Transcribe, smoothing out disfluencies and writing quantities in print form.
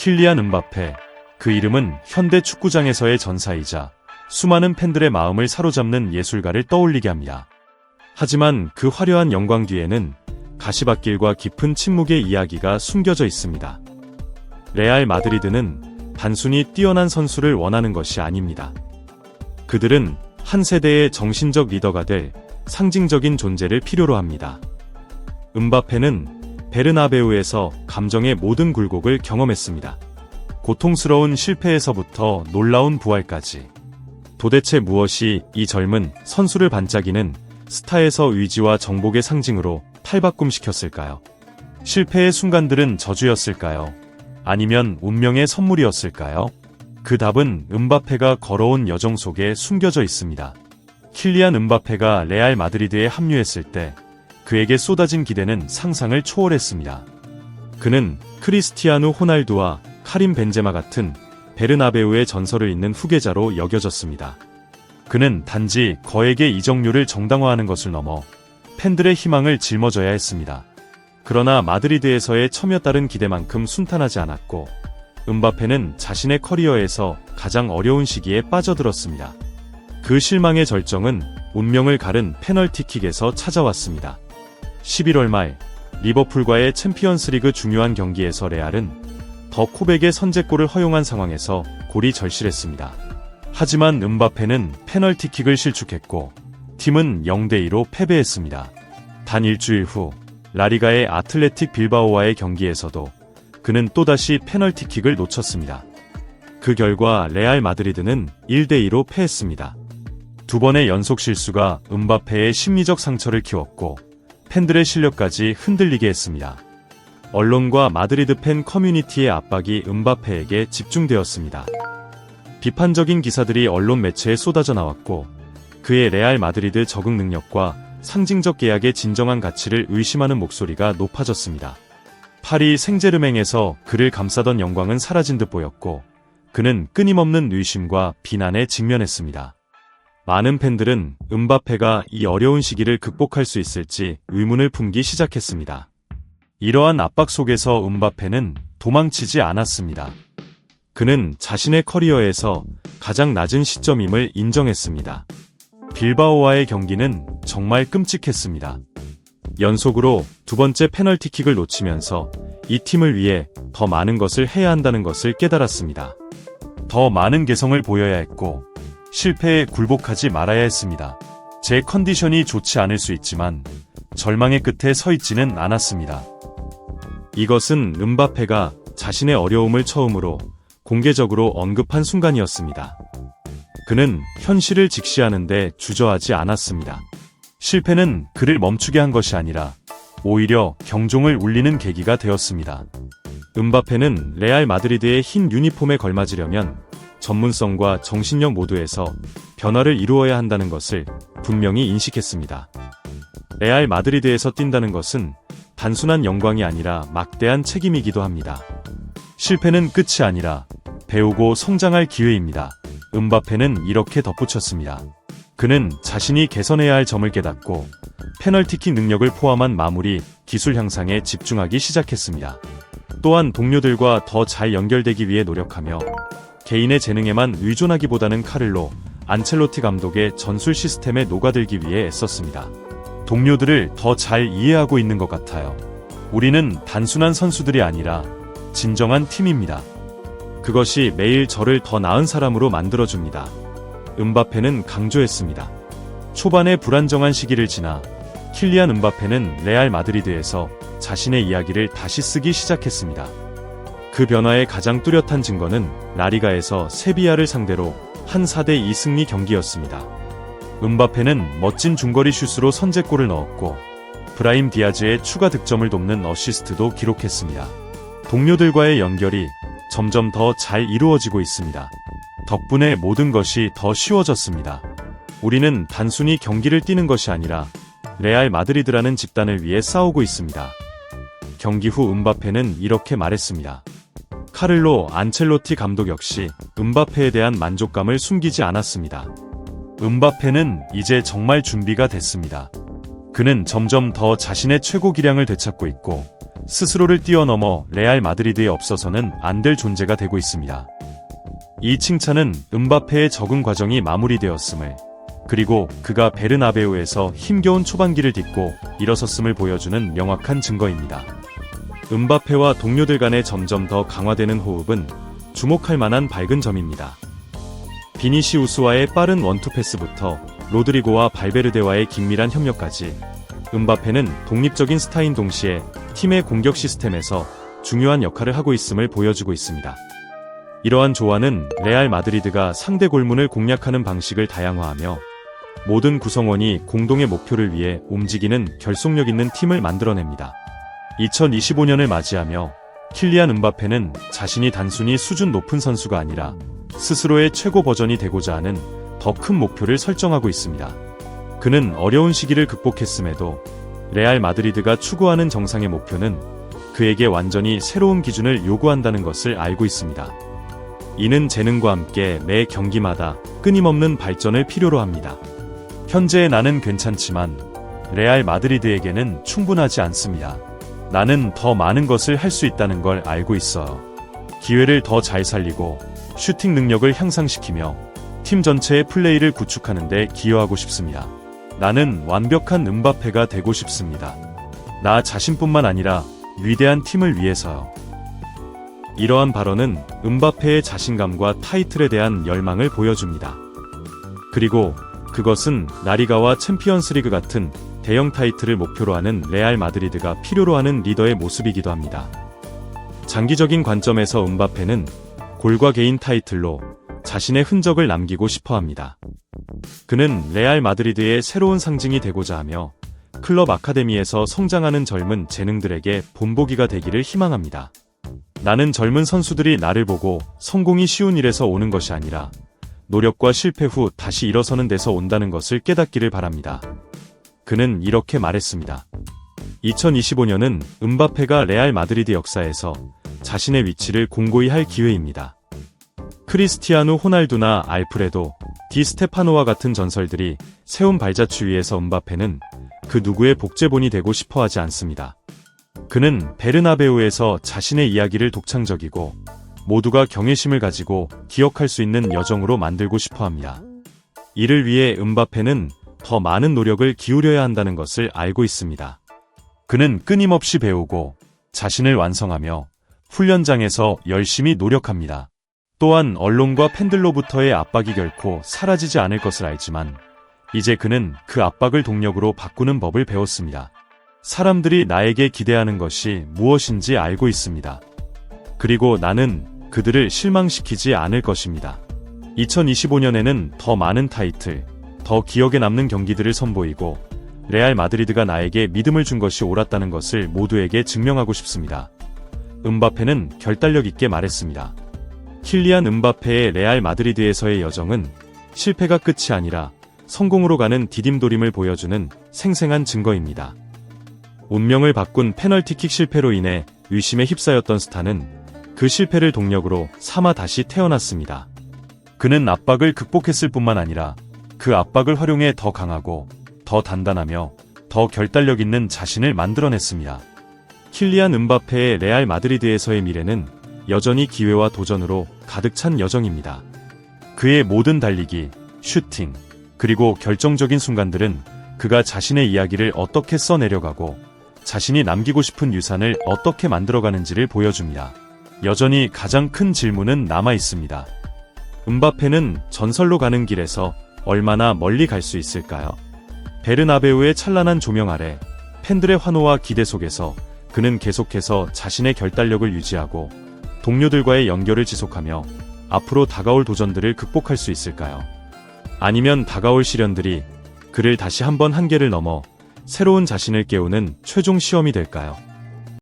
킬리안 음바페. 그 이름은 현대 축구장에서의 전사이자 수많은 팬들의 마음을 사로잡는 예술가를 떠올리게 합니다. 하지만 그 화려한 영광 뒤에는 가시밭길과 깊은 침묵의 이야기가 숨겨져 있습니다. 레알 마드리드는 단순히 뛰어난 선수를 원하는 것이 아닙니다. 그들은 한 세대의 정신적 리더가 될 상징적인 존재를 필요로 합니다. 음바페는 베르나베우에서 감정의 모든 굴곡을 경험했습니다. 고통스러운 실패에서부터 놀라운 부활까지. 도대체 무엇이 이 젊은 선수를 반짝이는 스타에서 의지와 정복의 상징으로 탈바꿈시켰을까요? 실패의 순간들은 저주였을까요? 아니면 운명의 선물이었을까요? 그 답은 음바페가 걸어온 여정 속에 숨겨져 있습니다. 킬리안 음바페가 레알 마드리드에 합류했을 때 그에게 쏟아진 기대는 상상을 초월했습니다. 그는 크리스티아누 호날두와 카림 벤제마 같은 베르나베우의 전설을 잇는 후계자로 여겨졌습니다. 그는 단지 거액의 이적료를 정당화하는 것을 넘어 팬들의 희망을 짊어져야 했습니다. 그러나 마드리드에서의 첨예 따른 기대만큼 순탄하지 않았고 음바페는 자신의 커리어에서 가장 어려운 시기에 빠져들었습니다. 그 실망의 절정은 운명을 가른 페널티킥에서 찾아왔습니다. 11월 말 리버풀과의 챔피언스리그 중요한 경기에서 레알은 더 코백의 선제골을 허용한 상황에서 골이 절실했습니다. 하지만 음바페는 페널티킥을 실축했고 팀은 0대2로 패배했습니다. 단 일주일 후 라리가의 아틀레틱 빌바오와의 경기에서도 그는 또다시 페널티킥을 놓쳤습니다. 그 결과 레알 마드리드는 1대2로 패했습니다. 두 번의 연속 실수가 음바페의 심리적 상처를 키웠고 팬들의 실력까지 흔들리게 했습니다. 언론과 마드리드 팬 커뮤니티의 압박이 음바페에게 집중되었습니다. 비판적인 기사들이 언론 매체에 쏟아져 나왔고 그의 레알 마드리드 적응 능력과 상징적 계약의 진정한 가치를 의심하는 목소리가 높아졌습니다. 파리 생제르맹에서 그를 감싸던 영광은 사라진 듯 보였고 그는 끊임없는 의심과 비난에 직면했습니다. 많은 팬들은 음바페가 이 어려운 시기를 극복할 수 있을지 의문을 품기 시작했습니다. 이러한 압박 속에서 음바페는 도망치지 않았습니다. 그는 자신의 커리어에서 가장 낮은 시점임을 인정했습니다. 빌바오와의 경기는 정말 끔찍했습니다. 연속으로 두 번째 페널티킥을 놓치면서 이 팀을 위해 더 많은 것을 해야 한다는 것을 깨달았습니다. 더 많은 개성을 보여야 했고 실패에 굴복하지 말아야 했습니다. 제 컨디션이 좋지 않을 수 있지만 절망의 끝에 서 있지는 않았습니다. 이것은 음바페가 자신의 어려움을 처음으로 공개적으로 언급한 순간이었습니다. 그는 현실을 직시하는데 주저하지 않았습니다. 실패는 그를 멈추게 한 것이 아니라 오히려 경종을 울리는 계기가 되었습니다. 음바페는 레알 마드리드의 흰 유니폼에 걸맞으려면 전문성과 정신력 모두에서 변화를 이루어야 한다는 것을 분명히 인식했습니다. 레알 마드리드에서 뛴다는 것은 단순한 영광이 아니라 막대한 책임이기도 합니다. 실패는 끝이 아니라 배우고 성장할 기회입니다. 음바페는 이렇게 덧붙였습니다. 그는 자신이 개선해야 할 점을 깨닫고 페널티킥 능력을 포함한 마무리, 기술 향상에 집중하기 시작했습니다. 또한 동료들과 더 잘 연결되기 위해 노력하며 개인의 재능에만 의존하기보다는 카를로 안첼로티 감독의 전술 시스템에 녹아들기 위해 애썼습니다. 동료들을 더 잘 이해하고 있는 것 같아요. 우리는 단순한 선수들이 아니라 진정한 팀입니다. 그것이 매일 저를 더 나은 사람으로 만들어줍니다. 음바페는 강조했습니다. 초반의 불안정한 시기를 지나 킬리안 음바페는 레알 마드리드에서 자신의 이야기를 다시 쓰기 시작했습니다. 그 변화의 가장 뚜렷한 증거는 라리가에서 세비야를 상대로 한 4대2 승리 경기였습니다. 음바페는 멋진 중거리 슛으로 선제골을 넣었고 브라임 디아즈의 추가 득점을 돕는 어시스트도 기록했습니다. 동료들과의 연결이 점점 더 잘 이루어지고 있습니다. 덕분에 모든 것이 더 쉬워졌습니다. 우리는 단순히 경기를 뛰는 것이 아니라 레알 마드리드라는 집단을 위해 싸우고 있습니다. 경기 후 음바페는 이렇게 말했습니다. 카를로 안첼로티 감독 역시 음바페에 대한 만족감을 숨기지 않았습니다. 음바페는 이제 정말 준비가 됐습니다. 그는 점점 더 자신의 최고 기량을 되찾고 있고 스스로를 뛰어넘어 레알 마드리드에 없어서는 안 될 존재가 되고 있습니다. 이 칭찬은 음바페의 적응 과정이 마무리되었음을, 그리고 그가 베르나베우에서 힘겨운 초반기를 딛고 일어섰음을 보여주는 명확한 증거입니다. 음바페와 동료들 간의 점점 더 강화되는 호흡은 주목할 만한 밝은 점입니다. 비니시우스와의 빠른 원투 패스부터 로드리고와 발베르데와의 긴밀한 협력까지 음바페는 독립적인 스타인 동시에 팀의 공격 시스템에서 중요한 역할을 하고 있음을 보여주고 있습니다. 이러한 조화는 레알 마드리드가 상대 골문을 공략하는 방식을 다양화하며 모든 구성원이 공동의 목표를 위해 움직이는 결속력 있는 팀을 만들어냅니다. 2025년을 맞이하며 킬리안 음바페는 자신이 단순히 수준 높은 선수가 아니라 스스로의 최고 버전이 되고자 하는 더 큰 목표를 설정하고 있습니다. 그는 어려운 시기를 극복했음에도 레알 마드리드가 추구하는 정상의 목표는 그에게 완전히 새로운 기준을 요구한다는 것을 알고 있습니다. 이는 재능과 함께 매 경기마다 끊임없는 발전을 필요로 합니다. 현재의 나는 괜찮지만 레알 마드리드에게는 충분하지 않습니다. 나는 더 많은 것을 할 수 있다는 걸 알고 있어요. 기회를 더 잘 살리고 슈팅 능력을 향상시키며 팀 전체의 플레이를 구축하는 데 기여하고 싶습니다. 나는 완벽한 음바페가 되고 싶습니다. 나 자신뿐만 아니라 위대한 팀을 위해서요. 이러한 발언은 음바페의 자신감과 타이틀에 대한 열망을 보여줍니다. 그리고 그것은 라리가와 챔피언스리그 같은 대형 타이틀을 목표로 하는 레알 마드리드가 필요로 하는 리더의 모습이기도 합니다. 장기적인 관점에서 음바페는 골과 개인 타이틀로 자신의 흔적을 남기고 싶어 합니다. 그는 레알 마드리드의 새로운 상징이 되고자 하며 클럽 아카데미에서 성장하는 젊은 재능들에게 본보기가 되기를 희망합니다. 나는 젊은 선수들이 나를 보고 성공이 쉬운 일에서 오는 것이 아니라 노력과 실패 후 다시 일어서는 데서 온다는 것을 깨닫기를 바랍니다. 그는 이렇게 말했습니다. 2025년은 음바페가 레알 마드리드 역사에서 자신의 위치를 공고히 할 기회입니다. 크리스티아누 호날두나 알프레도, 디 스테파노와 같은 전설들이 세운 발자취 위에서 음바페는 그 누구의 복제본이 되고 싶어 하지 않습니다. 그는 베르나베우에서 자신의 이야기를 독창적이고 모두가 경외심을 가지고 기억할 수 있는 여정으로 만들고 싶어 합니다. 이를 위해 음바페는 더 많은 노력을 기울여야 한다는 것을 알고 있습니다. 그는 끊임없이 배우고 자신을 완성하며 훈련장에서 열심히 노력합니다. 또한 언론과 팬들로부터의 압박이 결코 사라지지 않을 것을 알지만 이제 그는 그 압박을 동력으로 바꾸는 법을 배웠습니다. 사람들이 나에게 기대하는 것이 무엇인지 알고 있습니다. 그리고 나는 그들을 실망시키지 않을 것입니다. 2025년에는 더 많은 타이틀, 더 기억에 남는 경기들을 선보이고 레알 마드리드가 나에게 믿음을 준 것이 옳았다는 것을 모두에게 증명하고 싶습니다. 음바페는 결단력 있게 말했습니다. 킬리안 음바페의 레알 마드리드에서의 여정은 실패가 끝이 아니라 성공으로 가는 디딤돌임을 보여주는 생생한 증거입니다. 운명을 바꾼 페널티킥 실패로 인해 의심에 휩싸였던 스타는 그 실패를 동력으로 삼아 다시 태어났습니다. 그는 압박을 극복했을 뿐만 아니라 그 압박을 활용해 더 강하고 더 단단하며 더 결단력 있는 자신을 만들어냈습니다. 킬리안 음바페의 레알 마드리드에서의 미래는 여전히 기회와 도전으로 가득 찬 여정입니다. 그의 모든 달리기, 슈팅, 그리고 결정적인 순간들은 그가 자신의 이야기를 어떻게 써내려가고 자신이 남기고 싶은 유산을 어떻게 만들어가는지를 보여줍니다. 여전히 가장 큰 질문은 남아 있습니다. 음바페는 전설로 가는 길에서 얼마나 멀리 갈 수 있을까요? 베르나베우의 찬란한 조명 아래 팬들의 환호와 기대 속에서 그는 계속해서 자신의 결단력을 유지하고 동료들과의 연결을 지속하며 앞으로 다가올 도전들을 극복할 수 있을까요? 아니면 다가올 시련들이 그를 다시 한번 한계를 넘어 새로운 자신을 깨우는 최종 시험이 될까요?